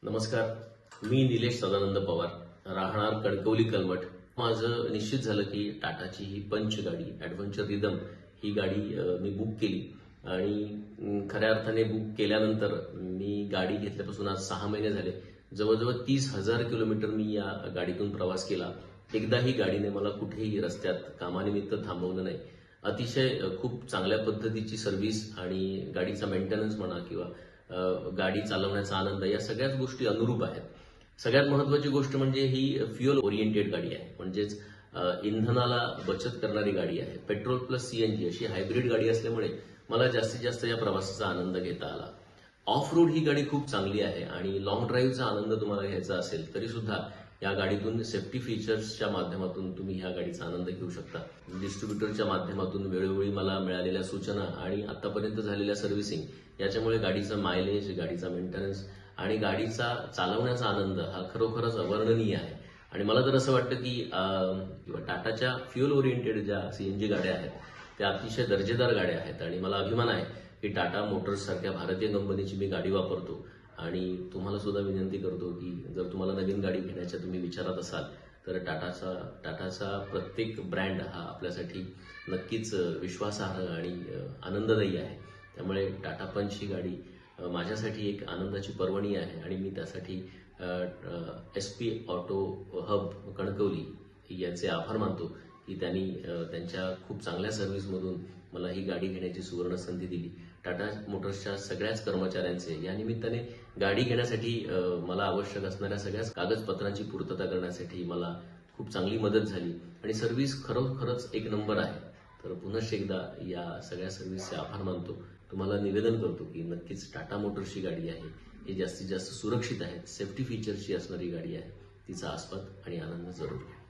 नमस्कार. मी निलेश सदानंद पवार, राहणार कणकवली कलमठ. माझं निश्चित झालं की टाटाची ही पंच गाडी ॲडव्हेंचर रिदम ही गाडी मी बुक केली आणि खऱ्या अर्थाने बुक केल्यानंतर मी गाडी घेतल्यापासून आज 6 महिने झाले. जवळजवळ 30,000 किलोमीटर मी या गाडीतून प्रवास केला. एकदाही गाडीने मला कुठेही रस्त्यात कामानिमित्त थांबवलं नाही. अतिशय खूप चांगल्या पद्धतीची सर्व्हिस आणि गाडीचा मेंटेनन्स म्हणा किंवा गाडी चालवण्याचा आनंद या सगळ्याच गोष्टी अनुरूप आहेत. सगळ्यात महत्त्वाची गोष्ट म्हणजे ही फ्युअल ओरिएंटेड गाडी आहे, म्हणजेच इंधनाला बचत करणारी गाडी आहे. पेट्रोल प्लस सीएनजी अशी हायब्रिड गाडी असल्यामुळे मला जास्तीत जास्त या प्रवासाचा आनंद घेता आला. ऑफ रोड ही गाडी खूप चांगली आहे आणि लॉंग ड्राईव्हचा आनंद तुम्हाला घ्यायचा असेल तरी सुद्धा या गाडीतून सेफ्टी फीचर्सच्या माध्यमातून तुम्ही ह्या गाडीचा आनंद घेऊ शकता. डिस्ट्रीब्युटरच्या माध्यमातून वेळोवेळी मला मिळालेल्या सूचना आणि आतापर्यंत झालेल्या सर्व्हिसिंग याच्यामुळे गाडीचा मायलेज, गाडीचा मेंटेनन्स आणि गाडीचा चालवण्याचा आनंद हा खरोखरच अवर्णनीय आहे. आणि मला तर असं वाटतं की टाटाच्या फ्युअल ओरिएंटेड ज्या सीएनजी गाड्या आहेत त्या अतिशय दर्जेदार गाड्या आहेत आणि मला अभिमान आहे की टाटा मोटर्स सारख्या भारतीय कंपनीची मी गाडी वापरतो. आणि तुम्हाला सुद्धा विनंती करतो की जर तुम्हाला नवीन गाडी घेण्याच्या तुम्ही विचारात असाल तर टाटाचा प्रत्येक ब्रँड हा आपल्यासाठी नक्कीच विश्वासार्ह आणि आनंददायी आहे. त्यामुळे टाटा पंच ही गाडी माझ्यासाठी एक आनंदाची पर्वणी आहे आणि मी त्यासाठी SP ऑटो हब कणकवली यांचे आभार मानतो की त्यांनी त्यांच्या खूप चांगल्या सर्व्हिसमधून मला ही गाडी घेण्याची सुवर्ण संधी दिली. टाटा मोटर्सच्या सगळ्याच कर्मचाऱ्यांचे या निमित्ताने गाडी घेण्यासाठी मला आवश्यक असणाऱ्या सगळ्याच कागदपत्रांची पूर्तता करण्यासाठी मला खूप चांगली मदत झाली आणि सर्व्हिस खरोखरच एक नंबर आहे. तर पुनश्च एकदा या सगळ्या सर्व्हिसचे आभार मानतो. तुम्हाला निवेदन करतो की नक्कीच टाटा मोटर्सची गाडी आहे ही जास्तीत जास्त सुरक्षित आहे, सेफ्टी फीचर्सची असणारी गाडी आहे. तिचा आस्वाद आणि आनंद जरूर घ्या.